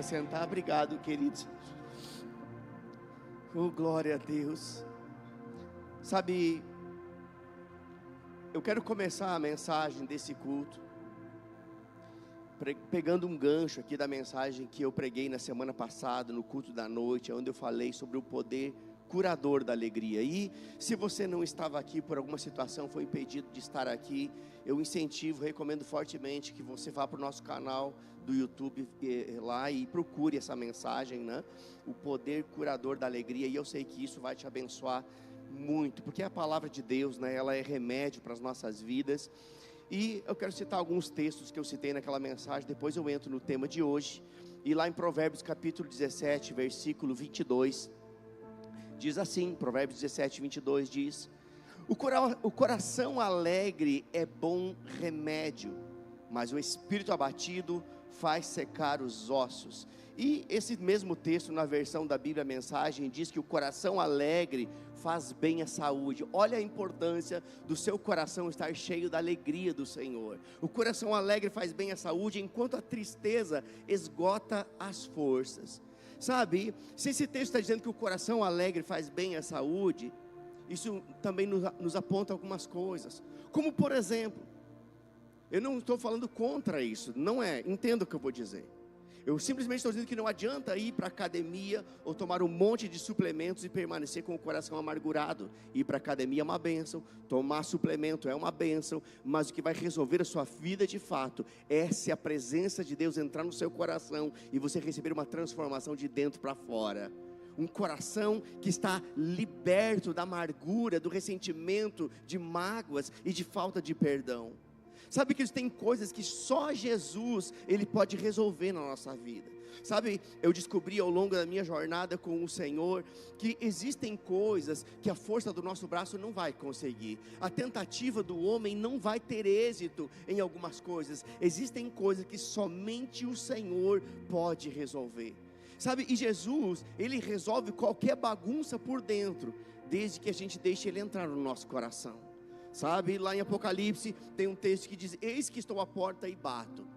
Sentar, obrigado, queridos. Oh, glória a Deus. Sabe, eu quero começar a mensagem desse culto pegando um gancho aqui da mensagem que eu preguei na semana passada, no culto da noite, onde eu falei sobre o poder curador da alegria. E se você não estava aqui por alguma situação, foi impedido de estar aqui, eu incentivo, recomendo fortemente que você vá para o nosso canal do YouTube lá e procure essa mensagem, né? O poder curador da alegria. E eu sei que isso vai te abençoar muito, porque a palavra de Deus, né? Ela é remédio para as nossas vidas. E eu quero citar alguns textos que eu citei naquela mensagem, depois eu entro no tema de hoje. E lá em Provérbios capítulo 17, versículo 22, diz assim, Provérbios 17, 22 diz: o coração alegre é bom remédio, mas o espírito abatido faz secar os ossos. E esse mesmo texto, na versão da Bíblia Mensagem, diz que o coração alegre faz bem à saúde. Olha a importância do seu coração estar cheio da alegria do Senhor. O coração alegre faz bem à saúde, enquanto a tristeza esgota as forças. Sabe, se esse texto está dizendo que o coração alegre faz bem à saúde, isso também nos aponta algumas coisas. Como por exemplo, eu não estou falando contra isso, não é, entenda o que eu vou dizer. Eu simplesmente estou dizendo que não adianta ir para a academia ou tomar um monte de suplementos e permanecer com o coração amargurado. Ir para a academia é uma bênção, tomar suplemento é uma bênção, mas o que vai resolver a sua vida de fato é se a presença de Deus entrar no seu coração e você receber uma transformação de dentro para fora. Um coração que está liberto da amargura, do ressentimento, de mágoas e de falta de perdão. Sabe que tem coisas que só Jesus, Ele pode resolver na nossa vida. Sabe, eu descobri ao longo da minha jornada com o Senhor, que existem coisas que a força do nosso braço não vai conseguir. A tentativa do homem não vai ter êxito em algumas coisas. Existem coisas que somente o Senhor pode resolver. Sabe, e Jesus, Ele resolve qualquer bagunça por dentro, desde que a gente deixe Ele entrar no nosso coração. Sabe, lá em Apocalipse tem um texto que diz: eis que estou à porta e bato.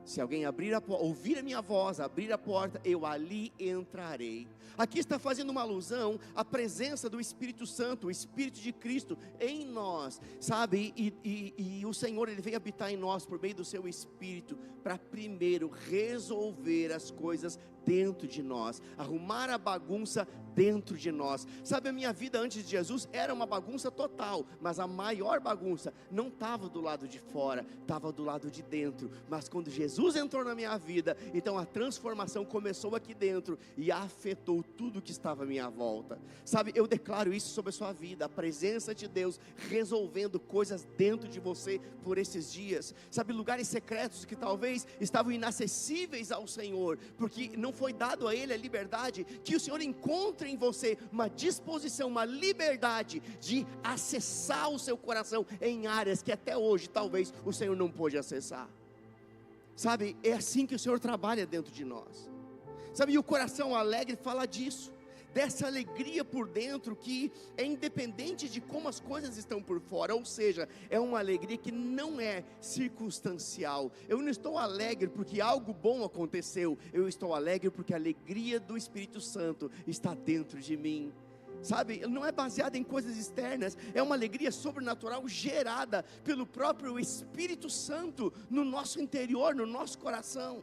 Se alguém abrir a porta, ouvir a minha voz, abrir a porta, eu ali entrarei. Aqui está fazendo uma alusão à presença do Espírito Santo, o Espírito de Cristo em nós, sabe, e o Senhor, Ele vem habitar em nós por meio do seu Espírito, para primeiro resolver as coisas dentro de nós, arrumar a bagunça dentro de nós. Sabe, a minha vida antes de Jesus era uma bagunça total, mas a maior bagunça não estava do lado de fora, estava do lado de dentro. Mas quando Jesus entrou na minha vida, então a transformação começou aqui dentro e afetou tudo que estava à minha volta. Sabe, eu declaro isso sobre a sua vida, a presença de Deus resolvendo coisas dentro de você por esses dias. Sabe, lugares secretos que talvez estavam inacessíveis ao Senhor, porque não foi dado a Ele a liberdade, que o Senhor encontre em você uma disposição, uma liberdade de acessar o seu coração em áreas que até hoje talvez o Senhor não pôde acessar. Sabe, é assim que o Senhor trabalha dentro de nós. Sabe, e o coração alegre fala disso, dessa alegria por dentro que é independente de como as coisas estão por fora, ou seja, é uma alegria que não é circunstancial. Eu não estou alegre porque algo bom aconteceu, eu estou alegre porque a alegria do Espírito Santo está dentro de mim. Sabe, não é baseada em coisas externas, é uma alegria sobrenatural gerada pelo próprio Espírito Santo no nosso interior, no nosso coração.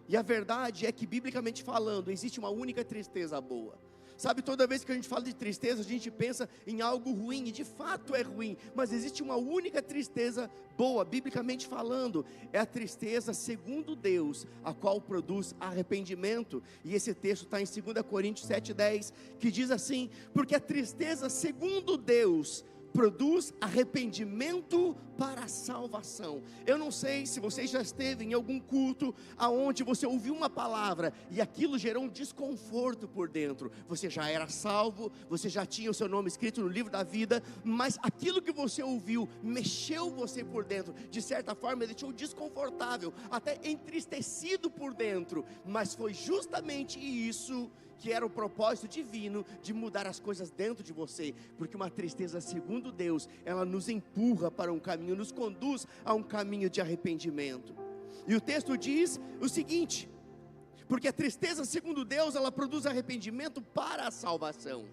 E a verdade é que, biblicamente falando, existe uma única tristeza boa. Sabe, toda vez que a gente fala de tristeza, a gente pensa em algo ruim, e de fato é ruim, mas existe uma única tristeza boa, biblicamente falando, é a tristeza segundo Deus, a qual produz arrependimento. E esse texto está em 2 Coríntios 7,10, que diz assim: porque a tristeza segundo Deus produz arrependimento para a salvação. Eu não sei se você já esteve em algum culto aonde você ouviu uma palavra e aquilo gerou um desconforto por dentro. Você já era salvo, você já tinha o seu nome escrito no livro da vida, mas aquilo que você ouviu mexeu você por dentro, de certa forma deixou desconfortável, até entristecido por dentro. Mas foi justamente isso que era o propósito divino de mudar as coisas dentro de você, porque uma tristeza segundo Deus, ela nos empurra para um caminho, nos conduz a um caminho de arrependimento. E o texto diz o seguinte: Porque a tristeza, segundo Deus, ela produz arrependimento para a salvação,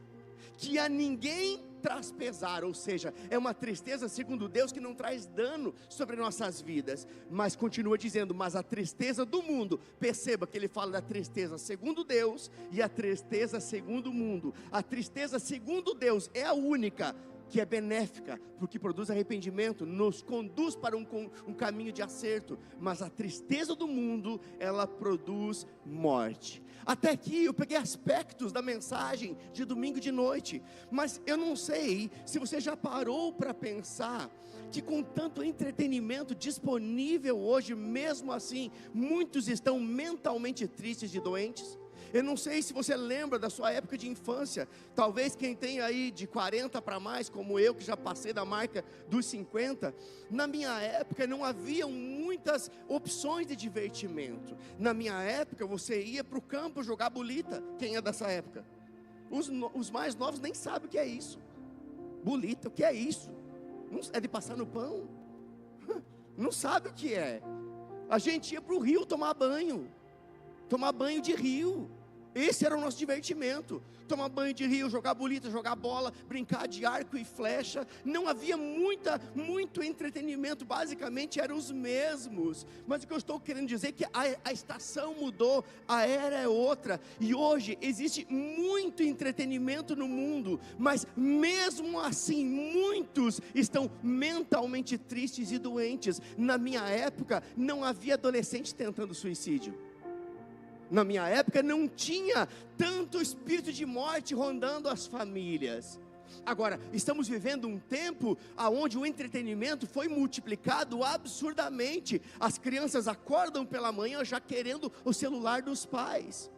que a ninguém traz pesar, ou seja, é uma tristeza segundo Deus que não traz dano sobre nossas vidas, mas continua dizendo, mas a tristeza do mundo, perceba que ele fala da tristeza segundo Deus e a tristeza segundo o mundo. A tristeza segundo Deus é a única que é benéfica, porque produz arrependimento, nos conduz para um caminho de acerto, mas a tristeza do mundo, ela produz morte. Até aqui eu peguei aspectos da mensagem de domingo de noite, mas eu não sei se você já parou para pensar, que com tanto entretenimento disponível hoje, mesmo assim, muitos estão mentalmente tristes e doentes. Eu não sei se você lembra da sua época de infância, talvez quem tem aí de 40 para mais, como eu, que já passei da marca dos 50, na minha época não haviam muitas opções de divertimento. Na minha época você ia para o campo jogar bolita. Quem é dessa época? Os mais novos nem sabem o que é isso. Bolita, o que é isso? É de passar no pão? Não sabe o que é. A gente ia para o rio tomar banho de rio. Esse era o nosso divertimento, tomar banho de rio, jogar bolita, jogar bola, brincar de arco e flecha. Não havia muito entretenimento, basicamente eram os mesmos. Mas o que eu estou querendo dizer é que a estação mudou, a era é outra, e hoje existe muito entretenimento no mundo, mas mesmo assim muitos estão mentalmente tristes e doentes. Na minha época não havia adolescente tentando suicídio. Na minha época não tinha tanto espírito de morte rondando as famílias. Agora, estamos vivendo um tempo onde o entretenimento foi multiplicado absurdamente. As crianças acordam pela manhã já querendo o celular dos pais.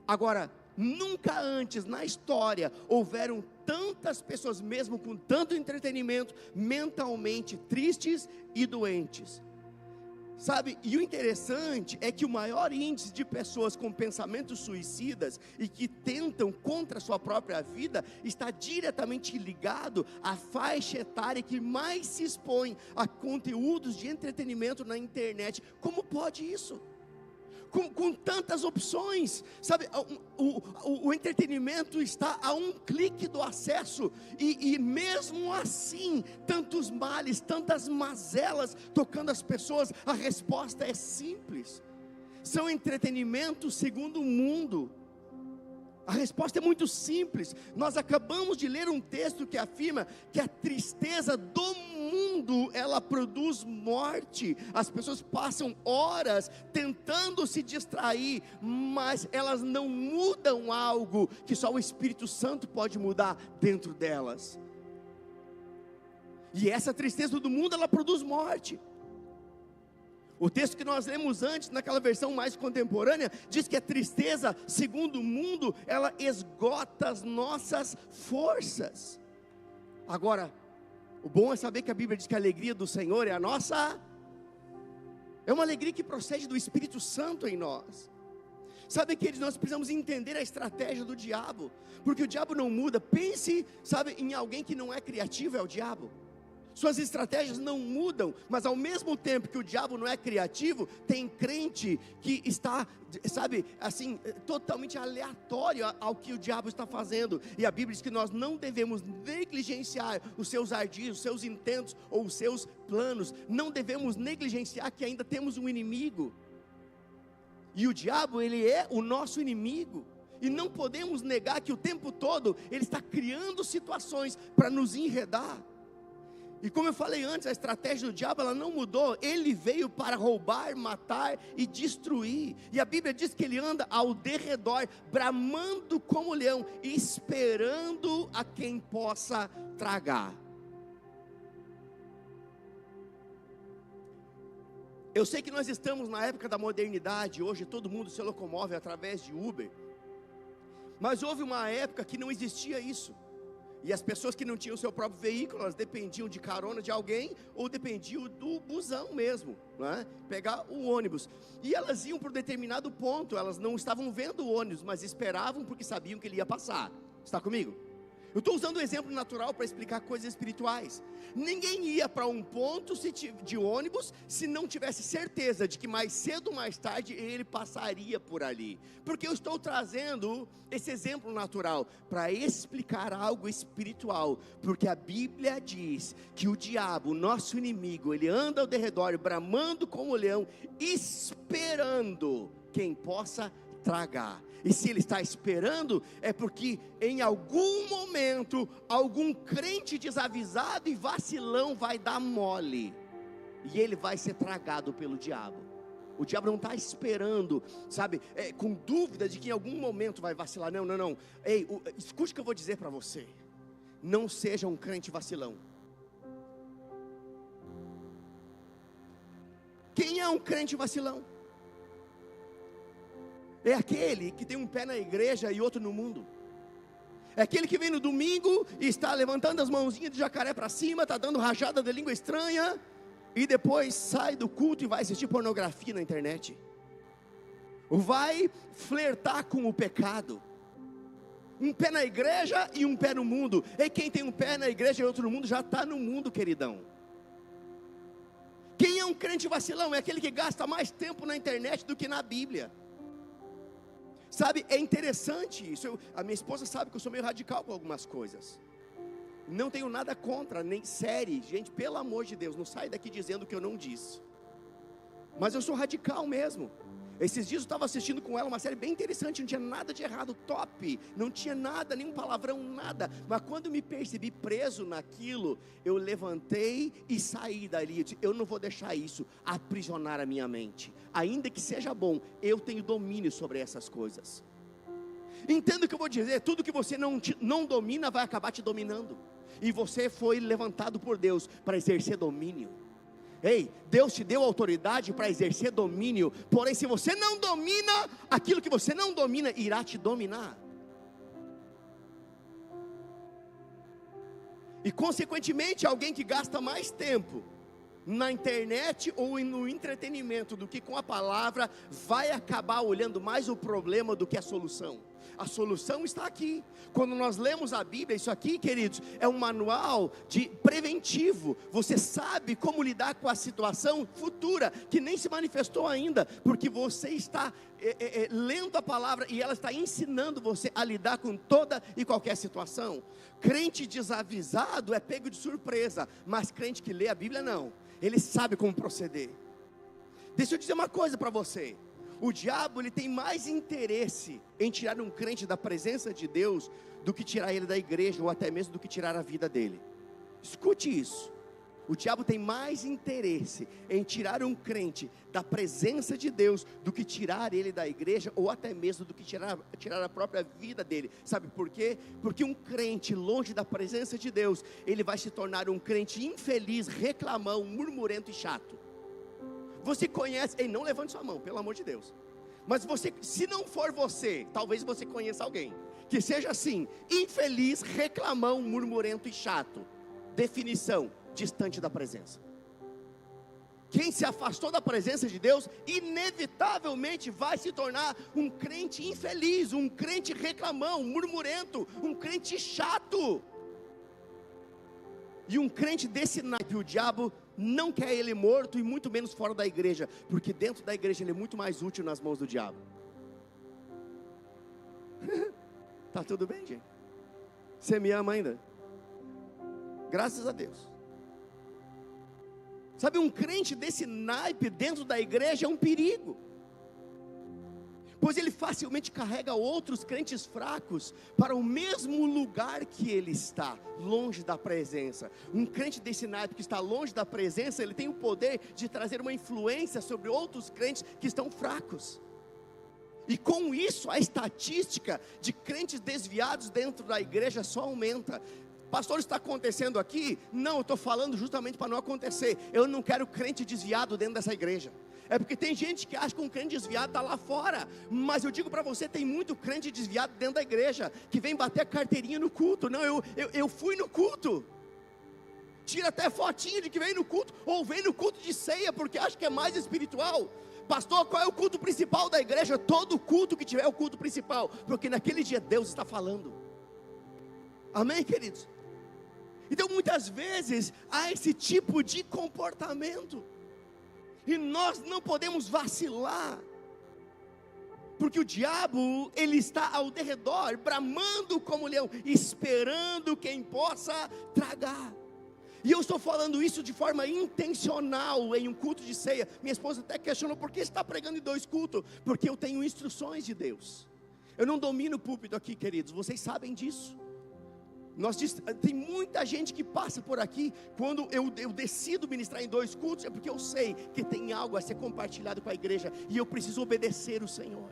Agora, nunca antes na história houveram tantas pessoas, mesmo com tanto entretenimento, mentalmente tristes e doentes. Sabe, e o interessante é que o maior índice de pessoas com pensamentos suicidas e que tentam contra a sua própria vida está diretamente ligado à faixa etária que mais se expõe a conteúdos de entretenimento na internet. Como pode isso? Com tantas opções, sabe, o entretenimento está a um clique do acesso, e mesmo assim, tantos males, tantas mazelas tocando as pessoas. A resposta é simples, são entretenimentos segundo o mundo. A resposta é muito simples. Nós acabamos de ler um texto que afirma que a tristeza do mundo, ela produz morte. As pessoas passam horas tentando se distrair, mas elas não mudam algo que só o Espírito Santo pode mudar dentro delas. E essa tristeza do mundo, ela produz morte. O texto que nós lemos antes, naquela versão mais contemporânea, diz que a tristeza, segundo o mundo, ela esgota as nossas forças. Agora, o bom é saber que a Bíblia diz que a alegria do Senhor é a nossa, é uma alegria que procede do Espírito Santo em nós. Sabe, queridos, nós precisamos entender a estratégia do diabo, porque o diabo não muda. Pense, sabe, em alguém que não é criativo, é o diabo. Suas estratégias não mudam, mas ao mesmo tempo que o diabo não é criativo, tem crente que está, sabe, assim, totalmente aleatório ao que o diabo está fazendo. E a Bíblia diz que nós não devemos negligenciar os seus ardis, os seus intentos ou os seus planos. Não devemos negligenciar que ainda temos um inimigo. E o diabo, ele é o nosso inimigo. E não podemos negar que o tempo todo ele está criando situações para nos enredar. E como eu falei antes, a estratégia do diabo, ela não mudou. Ele veio para roubar, matar e destruir. E a Bíblia diz que ele anda ao derredor, bramando como leão, esperando a quem possa tragar. Eu sei que nós estamos na época da modernidade. Hoje todo mundo se locomove através de Uber. Mas houve uma época que não existia isso. E as pessoas que não tinham seu próprio veículo, elas dependiam de carona de alguém, ou dependiam do busão mesmo, não é? Pegar o ônibus. E elas iam para um determinado ponto, elas não estavam vendo o ônibus, mas esperavam porque sabiam que ele ia passar. Está comigo? Eu estou usando um exemplo natural para explicar coisas espirituais. Ninguém ia para um ponto de ônibus se não tivesse certeza de que mais cedo ou mais tarde ele passaria por ali. Porque eu estou trazendo esse exemplo natural para explicar algo espiritual. Porque a Bíblia diz que o diabo, nosso inimigo, ele anda ao derredor, bramando como leão, esperando quem possa tragar. E se ele está esperando, é porque em algum momento, algum crente desavisado e vacilão vai dar mole, e ele vai ser tragado pelo diabo. O diabo não está esperando, sabe, com dúvida de que em algum momento vai vacilar. Não. Ei, escute o que eu vou dizer para você. Não seja um crente vacilão. Quem é um crente vacilão? É aquele que tem um pé na igreja e outro no mundo. É aquele que vem no domingo e está levantando as mãozinhas de jacaré para cima, está dando rajada de língua estranha, e depois sai do culto e vai assistir pornografia na internet. Vai flertar com o pecado. Um pé na igreja e um pé no mundo. E quem tem um pé na igreja e outro no mundo já está no mundo, queridão. Quem é um crente vacilão? É aquele que gasta mais tempo na internet do que na Bíblia. Sabe, é interessante isso. A minha esposa sabe que eu sou meio radical com algumas coisas. Não tenho nada contra, nem série. Gente, pelo amor de Deus, não sai daqui dizendo que eu não disse. Mas eu sou radical mesmo. Esses dias eu estava assistindo com ela uma série bem interessante, não tinha nada de errado, top, não tinha nada, nenhum palavrão, nada. Mas quando me percebi preso naquilo, eu levantei e saí dali. Eu disse, eu não vou deixar isso aprisionar a minha mente. Ainda que seja bom, eu tenho domínio sobre essas coisas. Entenda o que eu vou dizer, tudo que você não domina vai acabar te dominando. E você foi levantado por Deus para exercer domínio. Ei, Deus te deu autoridade para exercer domínio. Porém, se você não domina, aquilo que você não domina irá te dominar. E consequentemente, alguém que gasta mais tempo na internet ou no entretenimento do que com a palavra, vai acabar olhando mais o problema do que a solução. A solução está aqui. Quando nós lemos a Bíblia, isso aqui, queridos, é um manual de preventivo. Você sabe como lidar com a situação futura, que nem se manifestou ainda, porque você está lendo a palavra e ela está ensinando você a lidar com toda e qualquer situação. Crente desavisado é pego de surpresa, mas crente que lê a Bíblia não. Ele sabe como proceder. Deixa eu dizer uma coisa para você. O diabo, ele tem mais interesse em tirar um crente da presença de Deus do que tirar ele da igreja, ou até mesmo do que tirar a vida dele. Escute isso. O diabo tem mais interesse em tirar um crente da presença de Deus do que tirar ele da igreja, ou até mesmo do que tirar a própria vida dele. Sabe por quê? Porque um crente longe da presença de Deus, ele vai se tornar um crente infeliz, reclamão, murmurento e chato. Você conhece, ei, não levante sua mão, pelo amor de Deus. Mas você, se não for você, talvez você conheça alguém que seja assim, infeliz, reclamão, murmurento e chato. Definição: distante da presença. Quem se afastou da presença de Deus, inevitavelmente vai se tornar um crente infeliz, um crente reclamão, murmurento, um crente chato. E um crente desse naipe, o diabo não quer ele morto e muito menos fora da igreja, porque dentro da igreja ele é muito mais útil nas mãos do diabo. Tá tudo bem, gente? Você me ama ainda? Graças a Deus. Sabe, um crente desse naipe dentro da igreja é um perigo, pois ele facilmente carrega outros crentes fracos para o mesmo lugar que ele está, longe da presença. Um crente desse naipe que está longe da presença, ele tem o poder de trazer uma influência sobre outros crentes que estão fracos. E com isso, a estatística de crentes desviados dentro da igreja só aumenta. Pastor, está acontecendo aqui? Não, eu estou falando justamente para não acontecer. Eu não quero crente desviado dentro dessa igreja. É porque tem gente que acha que um crente desviado está lá fora. Mas eu digo para você, tem muito crente desviado dentro da igreja, que vem bater a carteirinha no culto. Não, eu fui no culto. Tira até fotinho de que vem no culto, ou vem no culto de ceia, porque acha que é mais espiritual. Pastor, qual é o culto principal da igreja? Todo culto que tiver é o culto principal, porque naquele dia Deus está falando. Amém, queridos? Então muitas vezes há esse tipo de comportamento, e nós não podemos vacilar, porque o diabo, ele está ao derredor, bramando como leão, esperando quem possa tragar. E eu estou falando isso de forma intencional, em um culto de ceia. Minha esposa até questionou, por que você está pregando em 2 cultos? Porque eu tenho instruções de Deus. Eu não domino o púlpito aqui, queridos, vocês sabem disso. Tem muita gente que passa por aqui, quando eu decido ministrar em 2 cultos, é porque eu sei que tem algo a ser compartilhado com a igreja, e eu preciso obedecer o Senhor.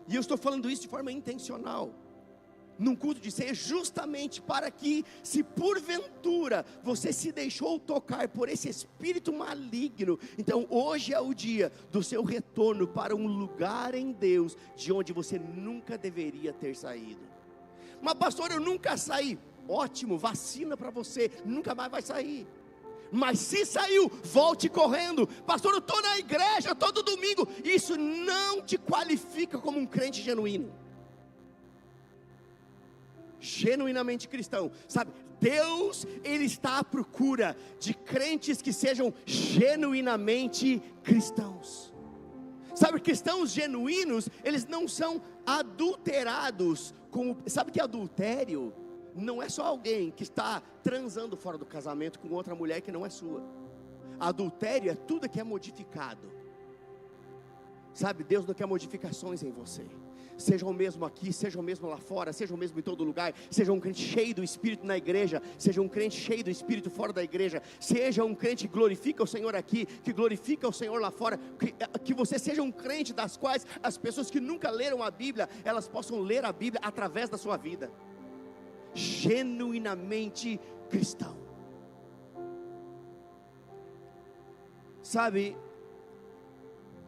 E eu estou falando isso de forma intencional, num culto de ceia, justamente para que, se porventura você se deixou tocar por esse espírito maligno, então hoje é o dia do seu retorno para um lugar em Deus, de onde você nunca deveria ter saído. Mas pastor, eu nunca saí. Ótimo, vacina para você, nunca mais vai sair. Mas se saiu, volte correndo. Pastor, eu estou na igreja todo domingo. Isso não te qualifica como um crente genuíno, genuinamente cristão, sabe? Deus, Ele está à procura de crentes que sejam genuinamente cristãos. Sabe, cristãos genuínos, eles não são adulterados com, sabe que adultério não é só alguém que está transando fora do casamento com outra mulher que não é sua. Adultério é tudo que é modificado. Sabe, Deus não quer modificações em você. Seja o mesmo aqui, seja o mesmo lá fora, seja o mesmo em todo lugar. Seja um crente cheio do Espírito na igreja, seja um crente cheio do Espírito fora da igreja. Seja um crente que glorifica o Senhor aqui, que glorifica o Senhor lá fora. Que você seja um crente das quais as pessoas que nunca leram a Bíblia, elas possam ler a Bíblia através da sua vida. Genuinamente cristão. Sabe,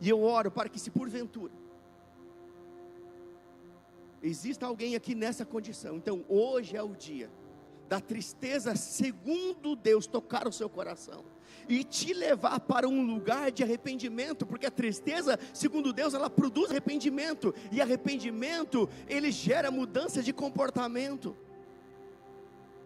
e eu oro para que, se porventura exista alguém aqui nessa condição, então hoje é o dia da tristeza, segundo Deus, tocar o seu coração e te levar para um lugar de arrependimento, porque a tristeza, segundo Deus, ela produz arrependimento, e arrependimento, ele gera mudança de comportamento.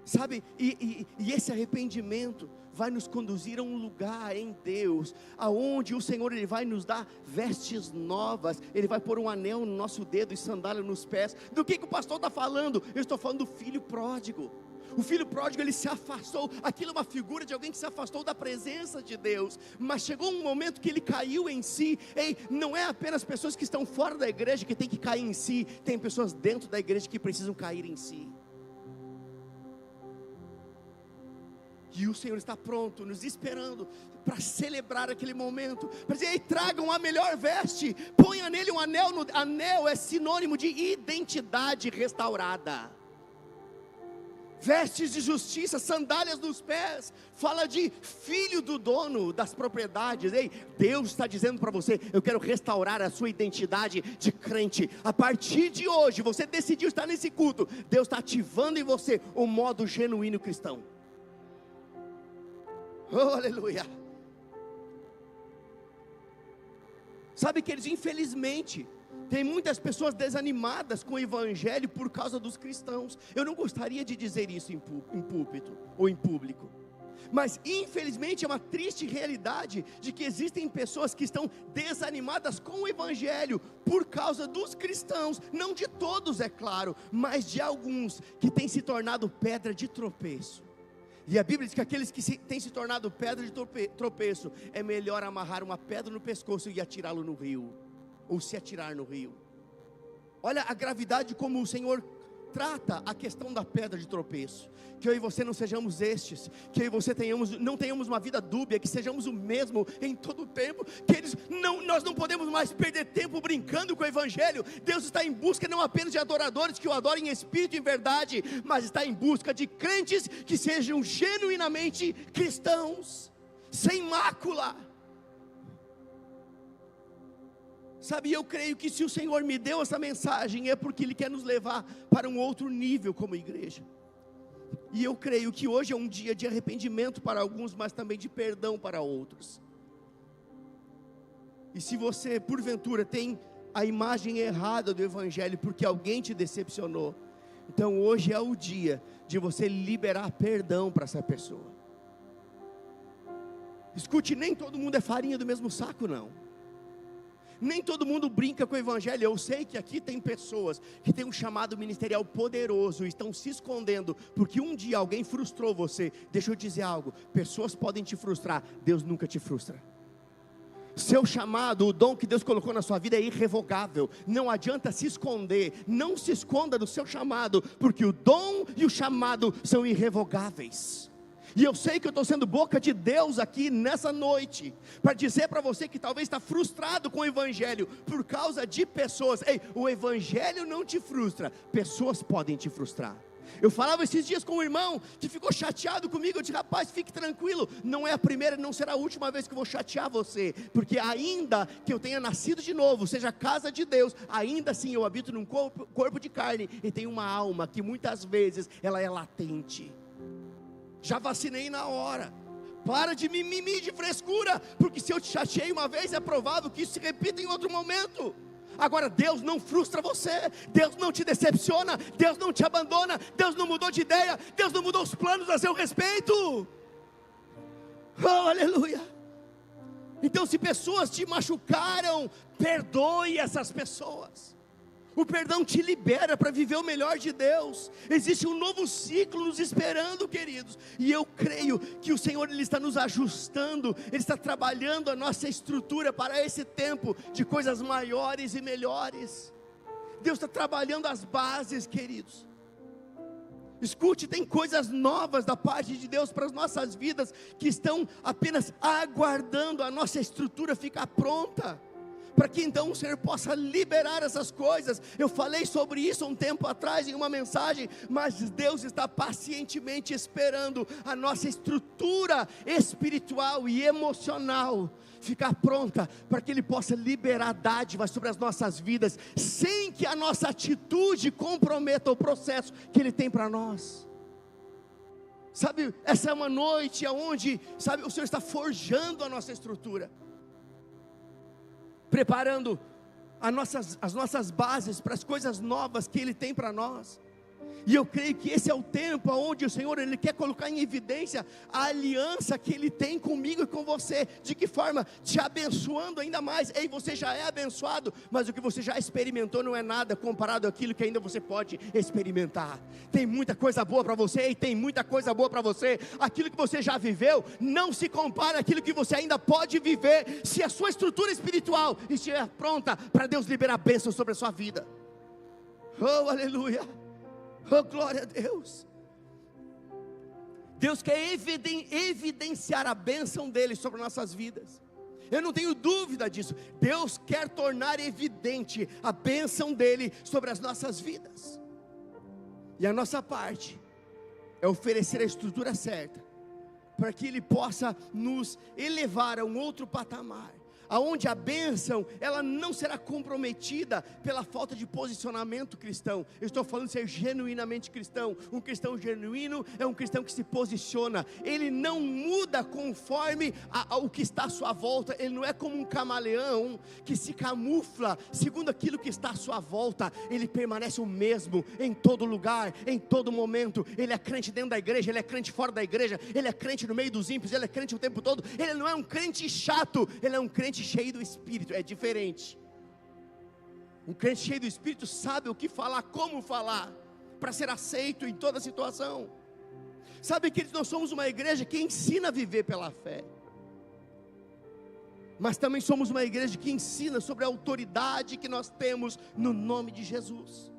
Sabe, e esse arrependimento vai nos conduzir a um lugar em Deus, aonde o Senhor, Ele vai nos dar vestes novas, Ele vai pôr um anel no nosso dedo e sandália nos pés. Do que o pastor está falando? Eu estou falando do filho pródigo. O filho pródigo, ele se afastou. Aquilo é uma figura de alguém que se afastou da presença de Deus, mas chegou um momento que ele caiu em si. Ei, não é apenas pessoas que estão fora da igreja que tem que cair em si, tem pessoas dentro da igreja que precisam cair em si. E o Senhor está pronto, nos esperando para celebrar aquele momento, para dizer: ei, tragam a melhor veste, ponha nele um anel. Anel é sinônimo de identidade restaurada. Vestes de justiça, sandálias nos pés, fala de filho do dono das propriedades. Ei, Deus está dizendo para você: eu quero restaurar a sua identidade de crente. A partir de hoje, você decidiu estar nesse culto, Deus está ativando em você o modo genuíno cristão. Oh, aleluia. Sabe, queridos, infelizmente tem muitas pessoas desanimadas com o evangelho por causa dos cristãos. Eu não gostaria de dizer isso em púlpito ou em público, mas infelizmente é uma triste realidade de que existem pessoas que estão desanimadas com o evangelho por causa dos cristãos. Não de todos, é claro, mas de alguns que têm se tornado pedra de tropeço. E a Bíblia diz que aqueles que têm se tornado pedra de tropeço, é melhor amarrar uma pedra no pescoço e atirá-lo no rio, ou se atirar no rio. Olha a gravidade como o Senhor trata a questão da pedra de tropeço. Que eu e você não sejamos estes, que eu e você não tenhamos uma vida dúbia, que sejamos o mesmo em todo o tempo. Nós não podemos mais perder tempo brincando com o evangelho. Deus está em busca não apenas de adoradores que o adorem em espírito e em verdade, mas está em busca de crentes que sejam genuinamente cristãos, sem mácula. Sabe, eu creio que se o Senhor me deu essa mensagem, é porque Ele quer nos levar para um outro nível como igreja. E eu creio que hoje é um dia de arrependimento para alguns, mas também de perdão para outros. E se você porventura tem a imagem errada do evangelho, porque alguém te decepcionou. Então hoje é o dia de você liberar perdão para essa pessoa. Escute, nem todo mundo é farinha do mesmo saco, não. Nem todo mundo brinca com o evangelho. Eu sei que aqui tem pessoas que têm um chamado ministerial poderoso e estão se escondendo porque um dia alguém frustrou você. Deixa eu dizer algo, pessoas podem te frustrar, Deus nunca te frustra. Seu chamado, o dom que Deus colocou na sua vida é irrevogável. Não adianta se esconder. Não se esconda do seu chamado, porque o dom e o chamado são irrevogáveis. E eu sei que eu estou sendo boca de Deus aqui nessa noite, para dizer para você que talvez está frustrado com o evangelho, por causa de pessoas. Ei, o evangelho não te frustra, pessoas podem te frustrar. Eu falava esses dias com um irmão, que ficou chateado comigo. Eu disse, rapaz, fique tranquilo, não é a primeira, não será a última vez que eu vou chatear você, porque ainda que eu tenha nascido de novo, seja casa de Deus, ainda assim eu habito num corpo de carne, e tenho uma alma, que muitas vezes ela é latente. Já vacinei na hora. Para de mimimi, de frescura, porque se eu te chateei uma vez, é provável que isso se repita em outro momento. Agora, Deus não frustra você, Deus não te decepciona, Deus não te abandona, Deus não mudou de ideia, Deus não mudou os planos a seu respeito. Oh, aleluia. Então, se pessoas te machucaram, perdoe essas pessoas. O perdão te libera para viver o melhor de Deus. Existe um novo ciclo nos esperando, queridos. E eu creio que o Senhor, Ele está nos ajustando, Ele está trabalhando a nossa estrutura para esse tempo de coisas maiores e melhores. Deus está trabalhando as bases, queridos. Escute, tem coisas novas da parte de Deus para as nossas vidas, que estão apenas aguardando a nossa estrutura ficar pronta, para que então o Senhor possa liberar essas coisas. Eu falei sobre isso um tempo atrás em uma mensagem, mas Deus está pacientemente esperando a nossa estrutura espiritual e emocional ficar pronta, para que Ele possa liberar dádivas sobre as nossas vidas, sem que a nossa atitude comprometa o processo que Ele tem para nós. Sabe, essa é uma noite onde, sabe, o Senhor está forjando a nossa estrutura, preparando as nossas bases para as coisas novas que Ele tem para nós. E eu creio que esse é o tempo onde o Senhor, Ele quer colocar em evidência a aliança que Ele tem comigo e com você. De que forma? Te abençoando ainda mais. Ei, você já é abençoado, mas o que você já experimentou não é nada comparado àquilo que ainda você pode experimentar. Tem muita coisa boa para você, e tem muita coisa boa para você. Aquilo que você já viveu não se compara àquilo que você ainda pode viver, se a sua estrutura espiritual estiver pronta para Deus liberar bênçãos sobre a sua vida. Oh, aleluia. Oh, glória a Deus. Deus quer evidenciar a bênção dEle sobre nossas vidas. Eu não tenho dúvida disso. Deus quer tornar evidente a bênção dEle sobre as nossas vidas. E a nossa parte é oferecer a estrutura certa, para que Ele possa nos elevar a um outro patamar, aonde a bênção, ela não será comprometida pela falta de posicionamento cristão. Eu estou falando de ser genuinamente cristão. Um cristão genuíno é um cristão que se posiciona. Ele não muda conforme o que está à sua volta. Ele não é como um camaleão que se camufla segundo aquilo que está à sua volta. Ele permanece o mesmo em todo lugar, em todo momento. Ele é crente dentro da igreja, ele é crente fora da igreja, ele é crente no meio dos ímpios, ele é crente o tempo todo. Ele não é um crente chato, ele é um crente cheio do Espírito. É diferente. Um crente cheio do Espírito sabe o que falar, como falar, para ser aceito em toda situação. Sabe que nós somos uma igreja que ensina a viver pela fé, mas também somos uma igreja que ensina sobre a autoridade que nós temos no nome de Jesus.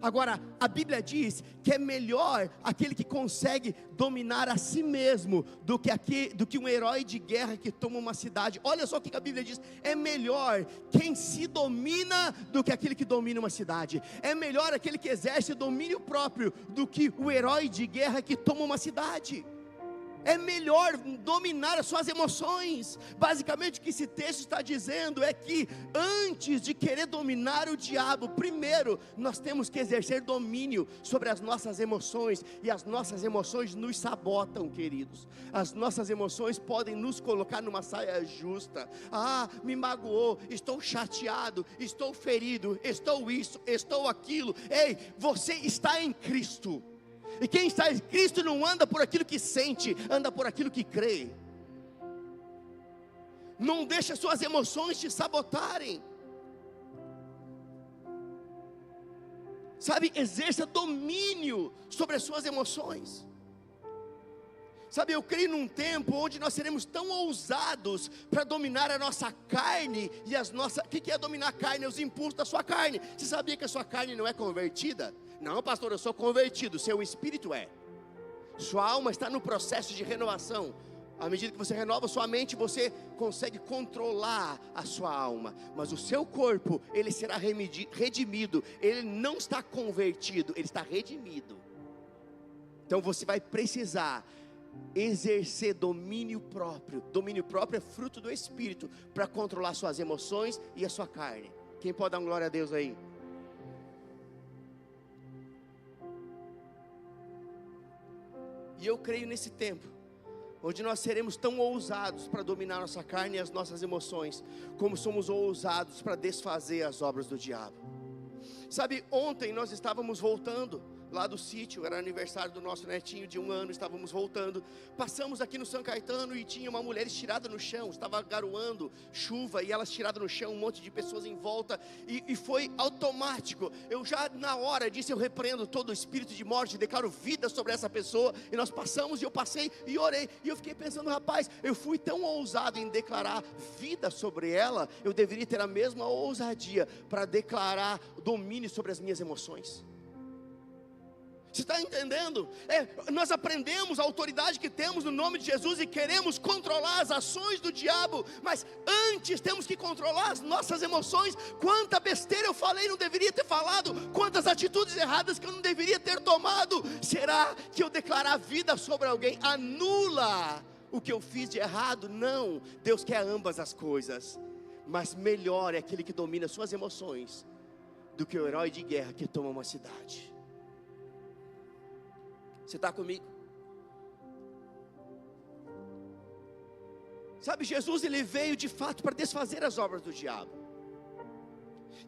Agora, a Bíblia diz que é melhor aquele que consegue dominar a si mesmo do que um herói de guerra que toma uma cidade. Olha só o que a Bíblia diz: é melhor quem se domina do que aquele que domina uma cidade. É melhor aquele que exerce domínio próprio do que o herói de guerra que toma uma cidade. É melhor dominar as suas emoções. Basicamente o que esse texto está dizendo é que antes de querer dominar o diabo, primeiro nós temos que exercer domínio sobre as nossas emoções. E as nossas emoções nos sabotam, queridos. As nossas emoções podem nos colocar numa saia justa. Me magoou, estou chateado, estou ferido, estou isso, estou aquilo. Ei, você está em Cristo. E quem está em Cristo não anda por aquilo que sente, anda por aquilo que crê. Não deixa suas emoções te sabotarem. Sabe, exerça domínio sobre as suas emoções. Sabe, eu creio num tempo onde nós seremos tão ousados para dominar a nossa carne e as nossas... O que é dominar a carne? É os impulsos da sua carne. Você sabia que a sua carne não é convertida? Não, pastor, eu sou convertido. Seu espírito é. Sua alma está no processo de renovação. À medida que você renova sua mente, você consegue controlar a sua alma. Mas o seu corpo, ele será redimido. Ele não está convertido, ele está redimido. Então você vai precisar exercer domínio próprio. Domínio próprio é fruto do Espírito, para controlar suas emoções e a sua carne. Quem pode dar uma glória a Deus aí? E eu creio nesse tempo, onde nós seremos tão ousados para dominar nossa carne e as nossas emoções, como somos ousados para desfazer as obras do diabo. Sabe, ontem nós estávamos voltando lá do sítio, era aniversário do nosso netinho de 1 ano, estávamos voltando, passamos aqui no São Caetano e tinha uma mulher estirada no chão, estava garoando, chuva, e ela estirada no chão, um monte de pessoas em volta, e foi automático. Eu já na hora disse, eu repreendo todo o espírito de morte, declaro vida sobre essa pessoa, e nós passamos, e eu passei e orei, e eu fiquei pensando, rapaz, eu fui tão ousado em declarar vida sobre ela, eu deveria ter a mesma ousadia para declarar domínio sobre as minhas emoções. Você está entendendo? Nós aprendemos a autoridade que temos no nome de Jesus e queremos controlar as ações do diabo, mas antes temos que controlar as nossas emoções. Quanta besteira eu falei, não deveria ter falado, quantas atitudes erradas que eu não deveria ter tomado. Será que eu declarar vida sobre alguém anula o que eu fiz de errado? Não, Deus quer ambas as coisas, mas melhor é aquele que domina suas emoções do que o herói de guerra que toma uma cidade. Você está comigo? Sabe, Jesus, ele veio de fato para desfazer as obras do diabo.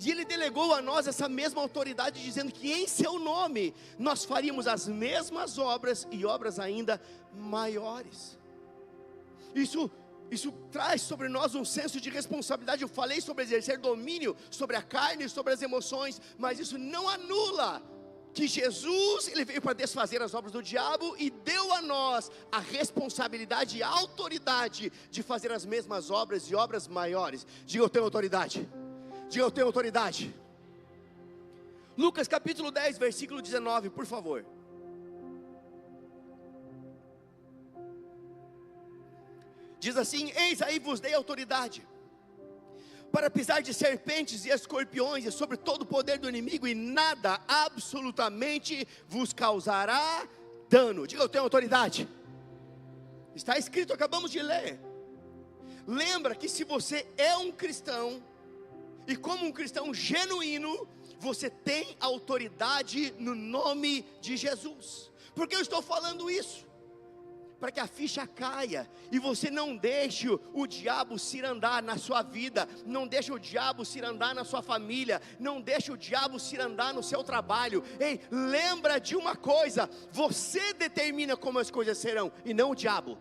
E ele delegou a nós essa mesma autoridade, dizendo que em seu nome nós faríamos as mesmas obras e obras ainda maiores. Isso traz sobre nós um senso de responsabilidade. Eu falei sobre exercer domínio sobre a carne e sobre as emoções, mas isso não anula que Jesus, ele veio para desfazer as obras do diabo e deu a nós a responsabilidade e a autoridade de fazer as mesmas obras e obras maiores. Diga, eu tenho autoridade. Diga, eu tenho autoridade. Lucas capítulo 10, versículo 19, por favor. Diz assim: eis aí vos dei autoridade para pisar de serpentes e escorpiões e sobre todo o poder do inimigo, e nada absolutamente vos causará dano. Diga, eu tenho autoridade. Está escrito, acabamos de ler. Lembra que se você é um cristão, e como um cristão genuíno, você tem autoridade no nome de Jesus. Por que eu estou falando isso? Para que a ficha caia e você não deixe o diabo cirandar na sua vida, não deixe o diabo cirandar na sua família, não deixe o diabo cirandar no seu trabalho. Ei, lembra de uma coisa: você determina como as coisas serão e não o diabo.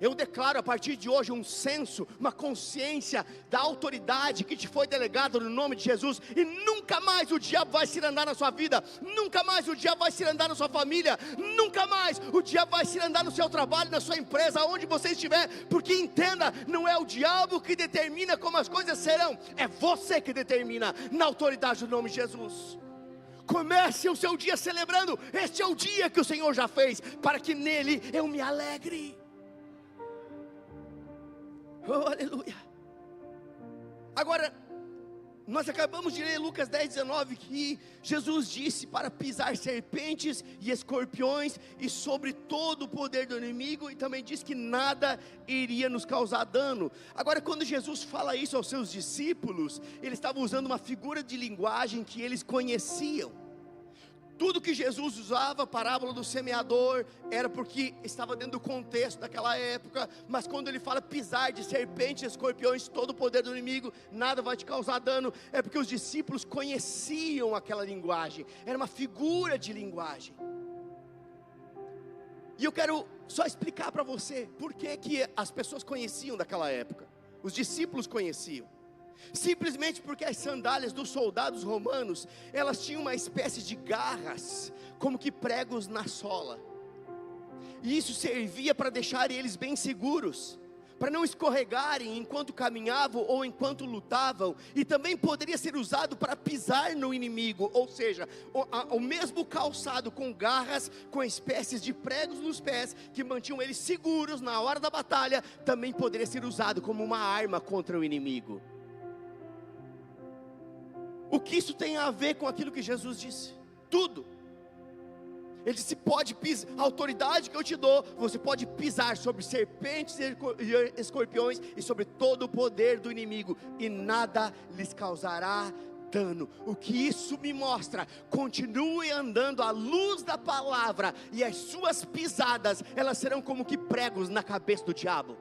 Eu declaro a partir de hoje um senso, uma consciência da autoridade que te foi delegada no nome de Jesus, e nunca mais o diabo vai cirandar na sua vida, nunca mais o diabo vai cirandar na sua família, nunca mais o diabo vai cirandar no seu trabalho, na sua empresa, aonde você estiver, porque entenda, não é o diabo que determina como as coisas serão, é você que determina na autoridade do nome de Jesus. Comece o seu dia celebrando, este é o dia que o Senhor já fez, para que nele eu me alegre. Oh, aleluia. Agora, Nós acabamos de ler Lucas 10:19, que Jesus disse para pisar serpentes e escorpiões e sobre todo o poder do inimigo, e também disse que nada iria nos causar dano. Agora, quando Jesus fala isso aos seus discípulos, ele estava usando uma figura de linguagem que eles conheciam. Tudo que Jesus usava, a parábola do semeador, era porque estava dentro do contexto daquela época. Mas quando ele fala pisar de serpentes, escorpiões, todo o poder do inimigo, nada vai te causar dano, é porque os discípulos conheciam aquela linguagem, era uma figura de linguagem. E eu quero só explicar para você, por que as pessoas conheciam daquela época, os discípulos conheciam. Simplesmente porque as sandálias dos soldados romanos, elas tinham uma espécie de garras, como que pregos na sola, e isso servia para deixar eles bem seguros, para não escorregarem enquanto caminhavam ou enquanto lutavam, e também poderia ser usado para pisar no inimigo, ou seja, o mesmo calçado com garras, com espécies de pregos nos pés, que mantinham eles seguros na hora da batalha, também poderia ser usado como uma arma contra o inimigo. O que isso tem a ver com aquilo que Jesus disse? Tudo. Ele disse: pode pisar, a autoridade que eu te dou, você pode pisar sobre serpentes e escorpiões e sobre todo o poder do inimigo, e nada lhes causará dano. O que isso me mostra? Continue andando à luz da palavra, e as suas pisadas, elas serão como que pregos na cabeça do diabo.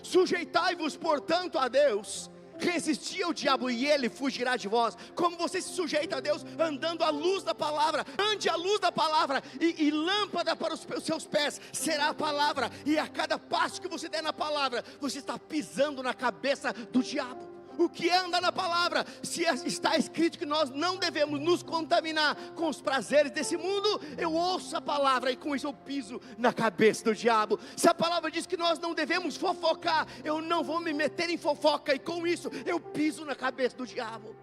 Sujeitai-vos, portanto, a Deus, resisti ao diabo e ele fugirá de vós. Como você se sujeita a Deus? Andando à luz da palavra. Ande à luz da palavra, e lâmpada para os seus pés será a palavra, e a cada passo que você der na palavra, você está pisando na cabeça do diabo. O que é andar na palavra? Se está escrito que nós não devemos nos contaminar com os prazeres desse mundo, eu ouço a palavra e com isso eu piso na cabeça do diabo. Se a palavra diz que nós não devemos fofocar, eu não vou me meter em fofoca, e com isso eu piso na cabeça do diabo.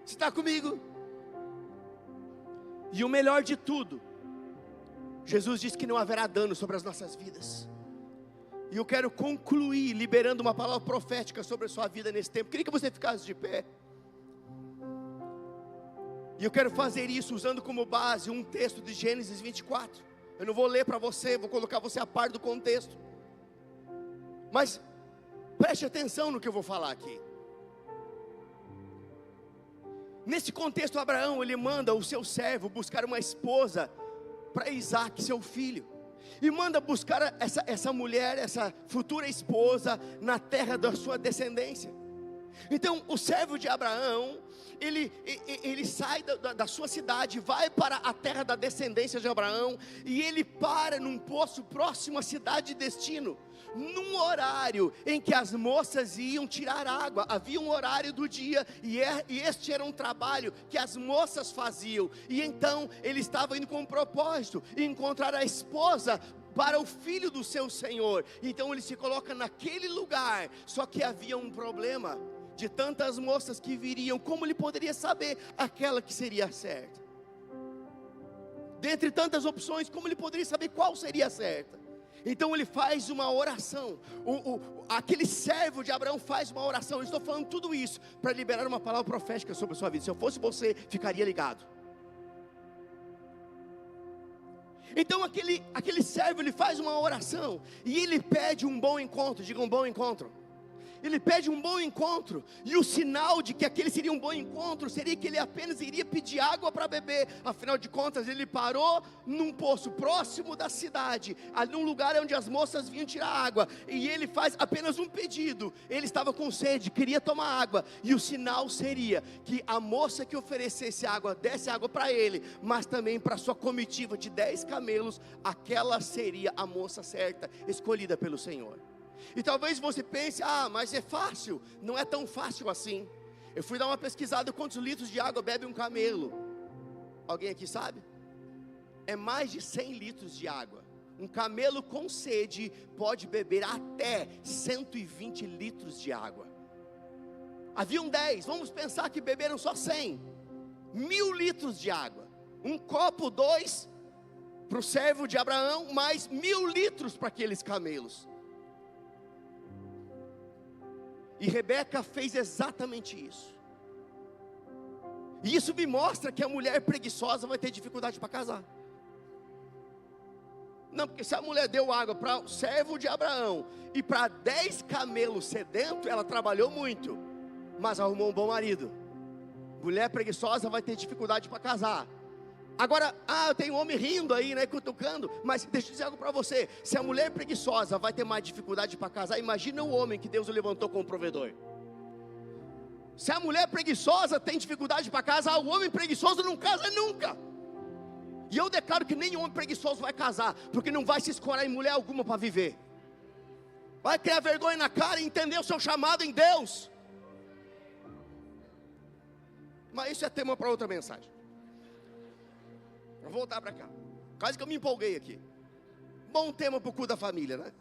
Você está comigo? E o melhor de tudo, Jesus disse que não haverá dano sobre as nossas vidas. E eu quero concluir liberando uma palavra profética sobre a sua vida nesse tempo. Queria que você ficasse de pé. E eu quero fazer isso usando como base um texto de Gênesis 24. Eu não vou ler para você, vou colocar você a par do contexto. Mas preste atenção no que eu vou falar aqui. Nesse contexto, Abraão, ele manda o seu servo buscar uma esposa para Isaac, seu filho. E manda buscar essa mulher, essa futura esposa, na terra da sua descendência. Então o servo de Abraão, ele sai da sua cidade, vai para a terra da descendência de Abraão, e ele para num poço próximo à cidade de destino, num horário em que as moças iam tirar água. Havia um horário do dia, e este era um trabalho que as moças faziam. E então ele estava indo com um propósito, encontrar a esposa para o filho do seu senhor. Então ele se coloca naquele lugar. Só que havia um problema: de tantas moças que viriam, como ele poderia saber aquela que seria certa? Dentre tantas opções, como ele poderia saber qual seria a certa? Então ele faz uma oração. Aquele servo de Abraão faz uma oração. Eu estou falando tudo isso para liberar uma palavra profética sobre a sua vida. Se eu fosse você, ficaria ligado. Então aquele servo, ele faz uma oração, e ele pede um bom encontro. Diga um bom encontro. Ele pede um bom encontro, e o sinal de que aquele seria um bom encontro seria que ele apenas iria pedir água para beber. Afinal de contas, ele parou num poço próximo da cidade, ali num lugar onde as moças vinham tirar água, e ele faz apenas um pedido. Ele estava com sede, queria tomar água, e o sinal seria que a moça que oferecesse água, desse água para ele, mas também para sua comitiva de 10 camelos, aquela seria a moça certa, escolhida pelo Senhor. E talvez você pense: mas é fácil. Não é tão fácil assim. Eu fui dar uma pesquisada: quantos litros de água bebe um camelo? Alguém aqui sabe? É mais de 100 litros de água. Um camelo com sede pode beber até 120 litros de água. Haviam 10, vamos pensar que beberam só 100. 1000 litros de água. Um copo, 2 para o servo de Abraão, mais 1000 litros para aqueles camelos. E Rebeca fez exatamente isso. E isso me mostra que a mulher preguiçosa vai ter dificuldade para casar. Não, porque se a mulher deu água para o servo de Abraão e para 10 camelos sedentos, ela trabalhou muito, mas arrumou um bom marido. Mulher preguiçosa vai ter dificuldade para casar. Agora, tem um homem rindo aí, né, cutucando, mas deixa eu dizer algo para você. Se a mulher preguiçosa vai ter mais dificuldade para casar, imagina o homem que Deus o levantou como provedor. Se a mulher preguiçosa tem dificuldade para casar, o homem preguiçoso não casa nunca. E eu declaro que nenhum homem preguiçoso vai casar, porque não vai se escorar em mulher alguma para viver. Vai criar vergonha na cara e entender o seu chamado em Deus. Mas isso é tema para outra mensagem. Vou voltar para cá. Quase que eu me empolguei aqui. Bom tema para o culto da família, né?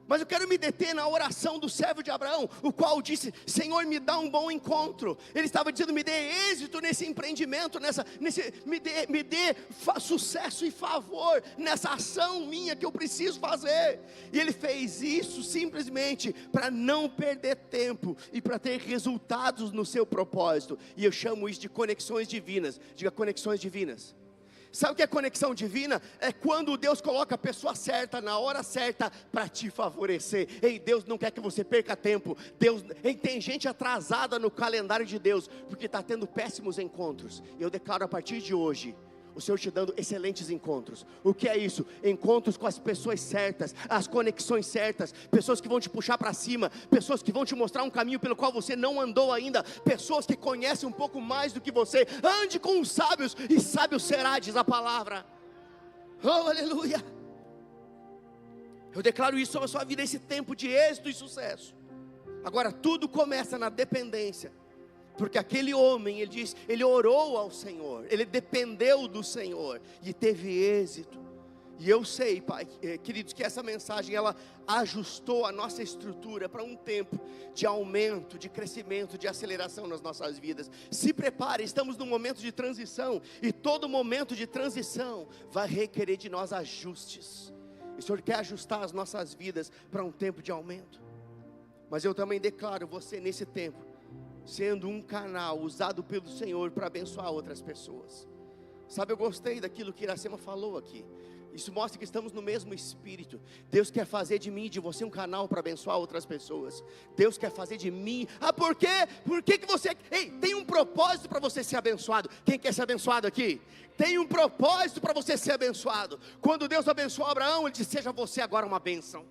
Mas eu quero me deter na oração do servo de Abraão, o qual disse: Senhor, me dá um bom encontro. Ele estava dizendo: me dê êxito nesse empreendimento, me dê sucesso e favor nessa ação minha que eu preciso fazer. E ele fez isso simplesmente para não perder tempo e para ter resultados no seu propósito. E eu chamo isso de conexões divinas. Diga: conexões divinas. Sabe o que é conexão divina? É quando Deus coloca a pessoa certa, na hora certa, para te favorecer. Ei, Deus não quer que você perca tempo. Tem gente atrasada no calendário de Deus, porque está tendo péssimos encontros. E eu declaro a partir de hoje, o Senhor te dando excelentes encontros. O que é isso? Encontros com as pessoas certas, as conexões certas, pessoas que vão te puxar para cima, pessoas que vão te mostrar um caminho pelo qual você não andou ainda, pessoas que conhecem um pouco mais do que você. Ande com os sábios, e sábio será, diz a palavra. Oh, aleluia! Eu declaro isso sobre a sua vida, esse tempo de êxito e sucesso. Agora, tudo começa na dependência. Porque aquele homem, ele diz, ele orou ao Senhor, ele dependeu do Senhor e teve êxito. E eu sei, Pai, queridos, que essa mensagem, ela ajustou a nossa estrutura para um tempo de aumento, de crescimento, de aceleração nas nossas vidas. Se prepare, estamos num momento de transição, e todo momento de transição vai requerer de nós ajustes. O Senhor quer ajustar as nossas vidas para um tempo de aumento. Mas eu também declaro você nesse tempo sendo um canal usado pelo Senhor para abençoar outras pessoas. Sabe, eu gostei daquilo que Iracema falou aqui. Isso mostra que estamos no mesmo espírito. Deus quer fazer de mim e de você um canal para abençoar outras pessoas. Deus quer fazer de mim. Por quê? Por que você... Ei, tem um propósito para você ser abençoado. Quem quer ser abençoado aqui? Tem um propósito para você ser abençoado. Quando Deus abençoou Abraão, Ele disse: seja você agora uma bênção.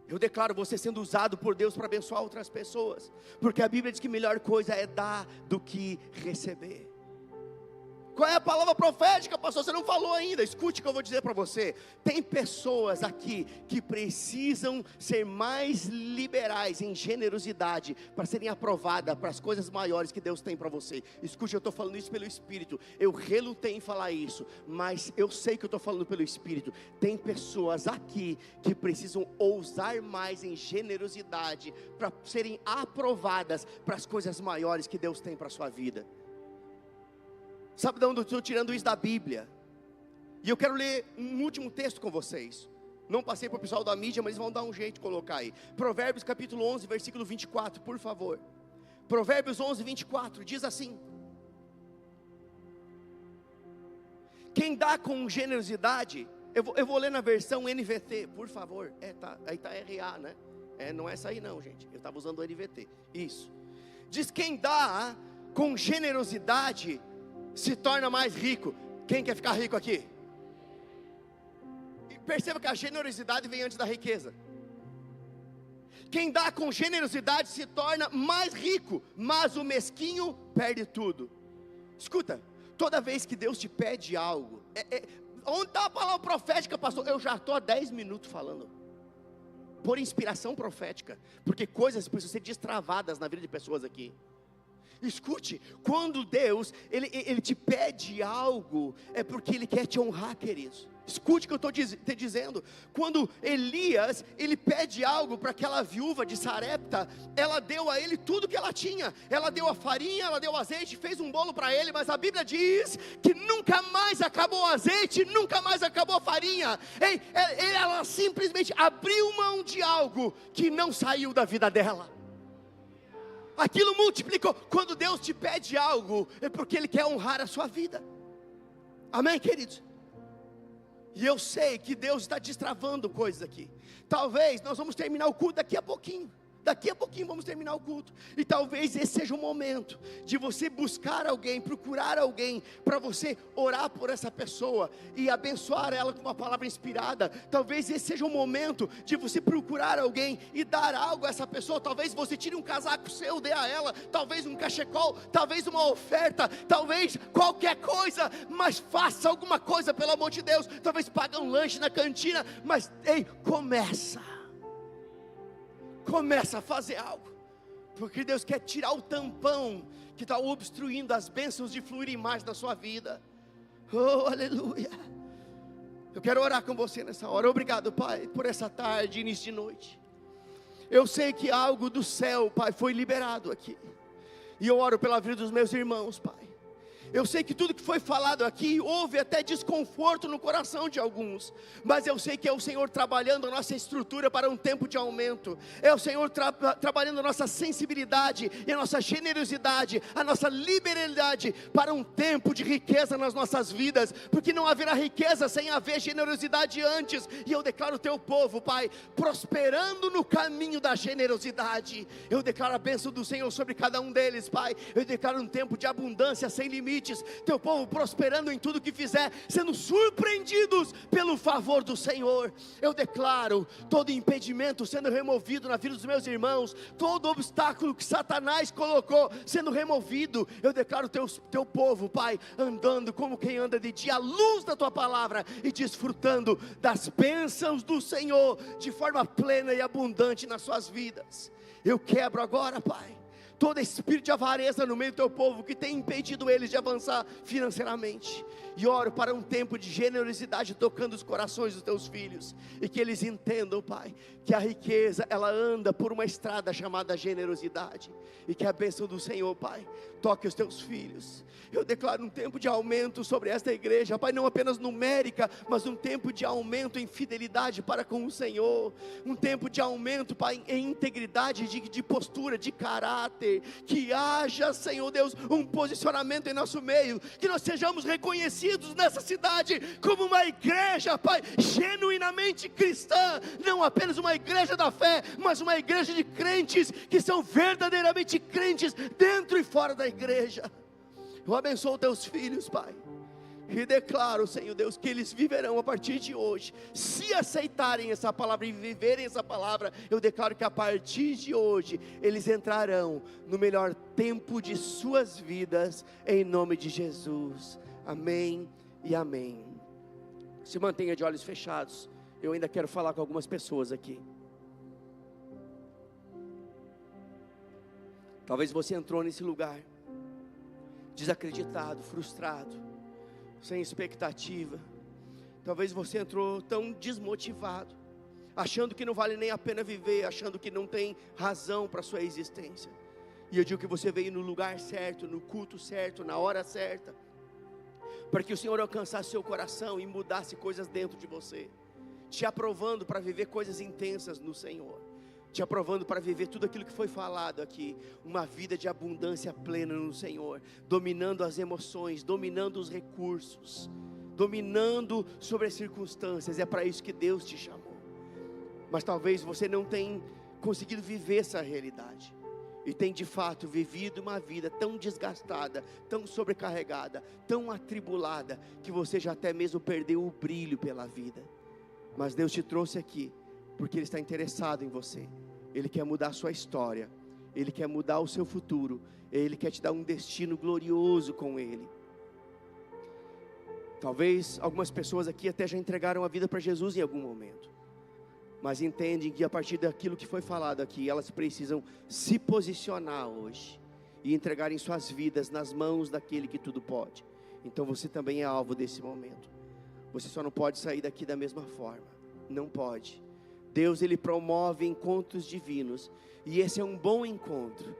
Eu declaro você sendo usado por Deus para abençoar outras pessoas, porque a Bíblia diz que melhor coisa é dar do que receber. Qual é a palavra profética, pastor? Você não falou ainda. Escute o que eu vou dizer para você. Tem pessoas aqui que precisam ser mais liberais em generosidade para serem aprovadas para as coisas maiores que Deus tem para você. Escute, eu estou falando isso pelo Espírito. Eu relutei em falar isso, mas eu sei que eu estou falando pelo Espírito. Tem pessoas aqui que precisam ousar mais em generosidade para serem aprovadas para as coisas maiores que Deus tem para a sua vida. Sabe de onde eu estou tirando isso da Bíblia? E eu quero ler um último texto com vocês. Não passei para o pessoal da mídia, mas eles vão dar um jeito de colocar aí. Provérbios capítulo 11, versículo 24, por favor. Provérbios 11, 24, diz assim: quem dá com generosidade, eu vou ler na versão NVT, por favor. Aí está RA, né? Não é essa aí não, gente. Eu estava usando o NVT. Isso. Diz: quem dá com generosidade se torna mais rico. Quem quer ficar rico aqui? E perceba que a generosidade vem antes da riqueza. Quem dá com generosidade se torna mais rico, mas o mesquinho perde tudo. Escuta, toda vez que Deus te pede algo, onde está a palavra profética, pastor? Eu já estou há 10 minutos falando. Por inspiração profética, porque coisas precisam ser destravadas na vida de pessoas aqui. Escute, quando Deus, Ele te pede algo, é porque Ele quer te honrar, queridos. Escute o que eu estou te dizendo. Quando Elias, ele pede algo para aquela viúva de Sarepta, ela deu a ele tudo que ela tinha. Ela deu a farinha, ela deu o azeite, fez um bolo para ele. Mas a Bíblia diz que nunca mais acabou o azeite, nunca mais acabou a farinha. Ela simplesmente abriu mão de algo que não saiu da vida dela. aquilo multiplicou. Quando Deus te pede algo, é porque Ele quer honrar a sua vida. Amém, queridos? E eu sei que Deus está destravando coisas aqui. Talvez nós vamos terminar o culto daqui a pouquinho. Daqui a pouquinho vamos terminar o culto. E talvez esse seja o momento de você buscar alguém, procurar alguém, para você orar por essa pessoa e abençoar ela com uma palavra inspirada. Talvez esse seja o momento de você procurar alguém e dar algo a essa pessoa. Talvez você tire um casaco seu, dê a ela. Talvez um cachecol, talvez uma oferta, talvez qualquer coisa. Mas faça alguma coisa, pelo amor de Deus. Talvez pague um lanche na cantina. Mas ei, começa a fazer algo, porque Deus quer tirar o tampão que está obstruindo as bênçãos de fluírem mais na sua vida. Oh, aleluia. Eu quero orar com você nessa hora. Obrigado, Pai, por essa tarde, início de noite. Eu sei que algo do céu, Pai, foi liberado aqui, e eu oro pela vida dos meus irmãos, Pai. Eu sei que tudo que foi falado aqui, houve até desconforto no coração de alguns, mas eu sei que é o Senhor trabalhando a nossa estrutura para um tempo de aumento. É o Senhor trabalhando a nossa sensibilidade e a nossa generosidade, a nossa liberalidade para um tempo de riqueza nas nossas vidas, porque não haverá riqueza sem haver generosidade antes. E eu declaro o teu povo, Pai, prosperando no caminho da generosidade. Eu declaro a bênção do Senhor sobre cada um deles, Pai. Eu declaro um tempo de abundância sem limites. Teu povo prosperando em tudo que fizer, sendo surpreendidos pelo favor do Senhor. Eu declaro todo impedimento sendo removido na vida dos meus irmãos, todo obstáculo que Satanás colocou sendo removido. Eu declaro teu povo, Pai, andando como quem anda de dia, à luz da tua palavra, e desfrutando das bênçãos do Senhor de forma plena e abundante nas suas vidas. Eu quebro agora, Pai, todo espírito de avareza no meio do teu povo, que tem impedido eles de avançar financeiramente, e oro para um tempo de generosidade tocando os corações dos teus filhos, e que eles entendam, Pai, que a riqueza, ela anda por uma estrada chamada generosidade, e que a bênção do Senhor, Pai, toque os teus filhos. Eu declaro um tempo de aumento sobre esta igreja, Pai, não apenas numérica, mas um tempo de aumento em fidelidade para com o Senhor, um tempo de aumento, Pai, em integridade, de postura, de caráter. Que haja, Senhor Deus, um posicionamento em nosso meio, que nós sejamos reconhecidos nessa cidade como uma igreja, Pai, genuinamente cristã, não apenas uma igreja da fé, mas uma igreja de crentes que são verdadeiramente crentes dentro e fora da igreja. Eu abençoo teus filhos, Pai, e declaro, Senhor Deus, que eles viverão a partir de hoje, se aceitarem essa palavra e viverem essa palavra. Eu declaro que a partir de hoje eles entrarão no melhor tempo de suas vidas, em nome de Jesus. Amém e amém. Se mantenha de olhos fechados. Eu ainda quero falar com algumas pessoas aqui. Talvez você entrou nesse lugar desacreditado, frustrado, sem expectativa. Talvez você entrou tão desmotivado, achando que não vale nem a pena viver, achando que não tem razão para a sua existência. E eu digo que você veio no lugar certo, no culto certo, na hora certa, para que o Senhor alcançasse seu coração e mudasse coisas dentro de você, te aprovando para viver coisas intensas no Senhor, te aprovando para viver tudo aquilo que foi falado aqui, uma vida de abundância plena no Senhor, dominando as emoções, dominando os recursos, dominando sobre as circunstâncias. É para isso que Deus te chamou. Mas talvez você não tenha conseguido viver essa realidade, e tem de fato vivido uma vida tão desgastada, tão sobrecarregada, tão atribulada, que você já até mesmo perdeu o brilho pela vida. Mas Deus te trouxe aqui porque Ele está interessado em você. Ele quer mudar a sua história, Ele quer mudar o seu futuro, Ele quer te dar um destino glorioso com Ele. Talvez algumas pessoas aqui até já entregaram a vida para Jesus em algum momento, mas entendem que a partir daquilo que foi falado aqui, elas precisam se posicionar hoje e entregarem suas vidas nas mãos daquele que tudo pode. Então você também é alvo desse momento. Você só não pode sair daqui da mesma forma, não pode. Deus, Ele promove encontros divinos, e esse é um bom encontro.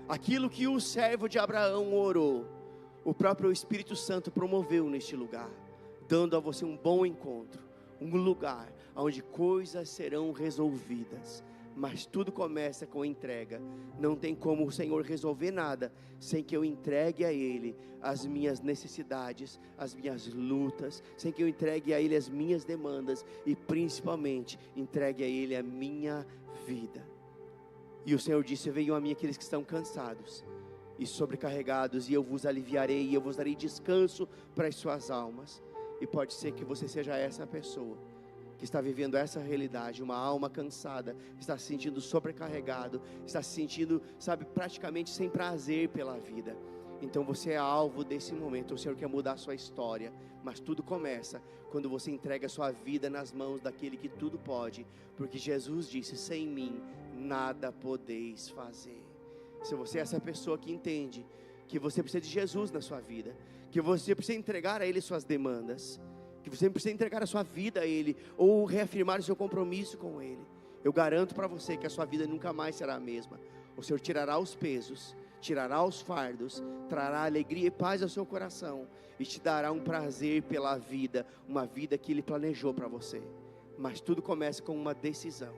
Aquilo que o servo de Abraão orou, o próprio Espírito Santo promoveu neste lugar, dando a você um bom encontro, um lugar onde coisas serão resolvidas. mas tudo começa com entrega. Não tem como o Senhor resolver nada sem que eu entregue a Ele as minhas necessidades, as minhas lutas, sem que eu entregue a Ele as minhas demandas e principalmente entregue a Ele a minha vida. E o Senhor disse: venham a mim aqueles que estão cansados e sobrecarregados, e eu vos aliviarei, e eu vos darei descanso para as suas almas. E pode ser que você seja essa pessoa que está vivendo essa realidade, uma alma cansada, está se sentindo sobrecarregado, está se sentindo, praticamente sem prazer pela vida. Então você é alvo desse momento. O Senhor quer mudar a sua história, mas tudo começa quando você entrega a sua vida nas mãos daquele que tudo pode, porque Jesus disse: sem mim nada podeis fazer. Se você é essa pessoa que entende que você precisa de Jesus na sua vida, que você precisa entregar a Ele suas demandas, que você precisa entregar a sua vida a Ele, ou reafirmar o seu compromisso com Ele, eu garanto para você que a sua vida nunca mais será a mesma. O Senhor tirará os pesos, tirará os fardos, trará alegria e paz ao seu coração, e te dará um prazer pela vida, uma vida que Ele planejou para você. Mas tudo começa com uma decisão,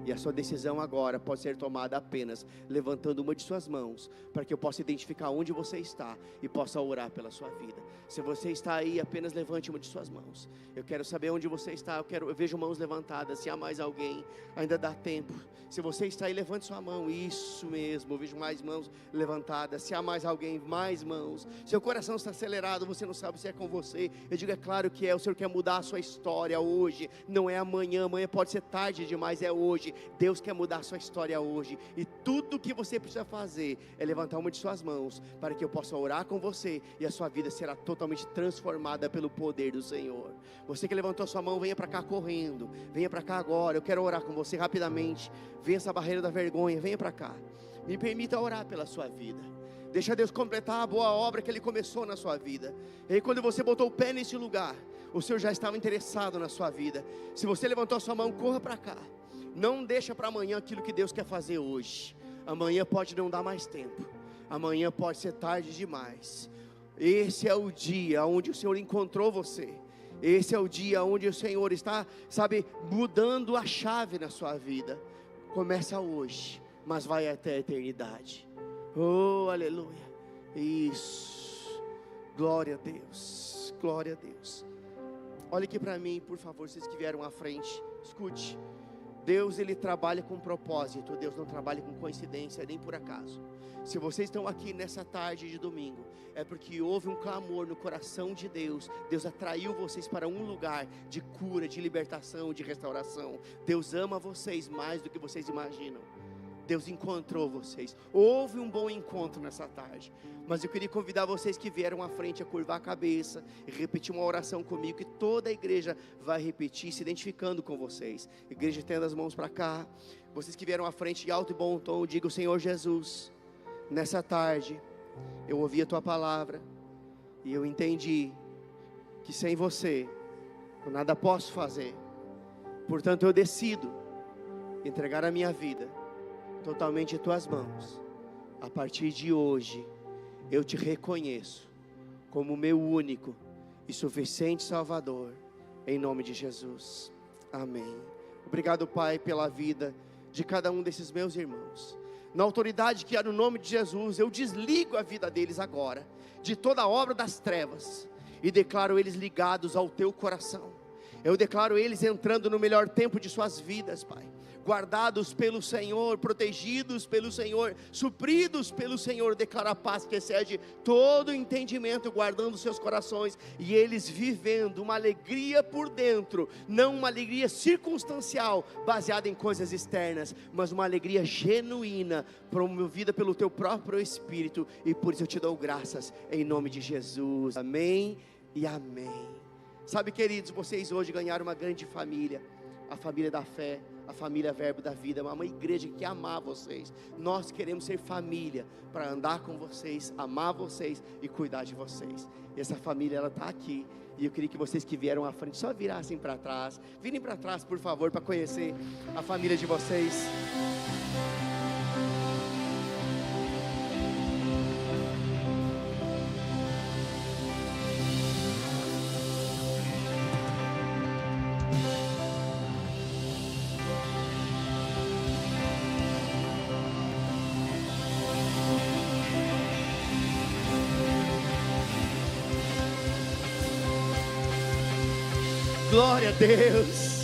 e a sua decisão agora pode ser tomada apenas levantando uma de suas mãos, para que eu possa identificar onde você está e possa orar pela sua vida. Se você está aí, apenas levante uma de suas mãos. Eu quero saber onde você está. Eu vejo mãos levantadas. Se há mais alguém, ainda dá tempo. Se você está aí, levante sua mão. Isso mesmo, eu vejo mais mãos levantadas. Se há mais alguém, mais mãos. Seu coração está acelerado, você não sabe se é com você. Eu digo: é claro que é. O Senhor quer mudar a sua história hoje. Não é amanhã, amanhã pode ser tarde demais, é hoje. Deus quer mudar a sua história hoje, e tudo que você precisa fazer é levantar uma de suas mãos, para que eu possa orar com você, e a sua vida será totalmente transformada pelo poder do Senhor. Você que levantou a sua mão, venha para cá correndo, venha para cá agora. Eu quero orar com você rapidamente. Venha essa barreira da vergonha, venha para cá. Me permita orar pela sua vida. Deixa Deus completar a boa obra que Ele começou na sua vida. E aí, quando você botou o pé nesse lugar, o Senhor já estava interessado na sua vida. Se você levantou a sua mão, corra para cá. Não deixa para amanhã aquilo que Deus quer fazer hoje. Amanhã pode não dar mais tempo. Amanhã pode ser tarde demais. Esse é o dia onde o Senhor encontrou você. Esse é o dia onde o Senhor está, mudando a chave na sua vida. Começa hoje, mas vai até a eternidade. Oh, aleluia. Isso. Glória a Deus. Glória a Deus. Olhe aqui para mim, por favor, vocês que vieram à frente. Escute. Deus, Ele trabalha com propósito. Deus não trabalha com coincidência, nem por acaso. Se vocês estão aqui nessa tarde de domingo, é porque houve um clamor no coração de Deus. Deus atraiu vocês para um lugar de cura, de libertação, de restauração. Deus ama vocês mais do que vocês imaginam. Deus encontrou vocês. Houve um bom encontro nessa tarde. Mas eu queria convidar vocês que vieram à frente a curvar a cabeça e repetir uma oração comigo, que toda a igreja vai repetir, se identificando com vocês. Igreja, tendo as mãos para cá. Vocês que vieram à frente, em alto e bom tom, digam: Senhor Jesus, nessa tarde eu ouvi a Tua palavra e eu entendi que sem Você eu nada posso fazer. Portanto, eu decido entregar a minha vida totalmente em Tuas mãos. A partir de hoje, eu Te reconheço como meu único e suficiente Salvador, em nome de Jesus, amém. Obrigado, Pai, pela vida de cada um desses meus irmãos. Na autoridade que há no nome de Jesus, eu desligo a vida deles agora, de toda a obra das trevas, e declaro eles ligados ao Teu coração. Eu declaro eles entrando no melhor tempo de suas vidas, Pai. Guardados pelo Senhor, protegidos pelo Senhor, supridos pelo Senhor. Declara a paz que excede todo entendimento, guardando seus corações, e eles vivendo uma alegria por dentro, não uma alegria circunstancial, baseada em coisas externas, mas uma alegria genuína, promovida pelo Teu próprio Espírito. E por isso eu Te dou graças, em nome de Jesus, amém e amém. Sabe, queridos, vocês hoje ganharam uma grande família, a família da fé, a família Verbo da Vida, uma igreja que quer amar vocês. Nós queremos ser família, para andar com vocês, amar vocês e cuidar de vocês. E essa família, ela está aqui, e eu queria que vocês que vieram à frente, só virassem para trás. Virem para trás, por favor, para conhecer a família de vocês. Glória a Deus.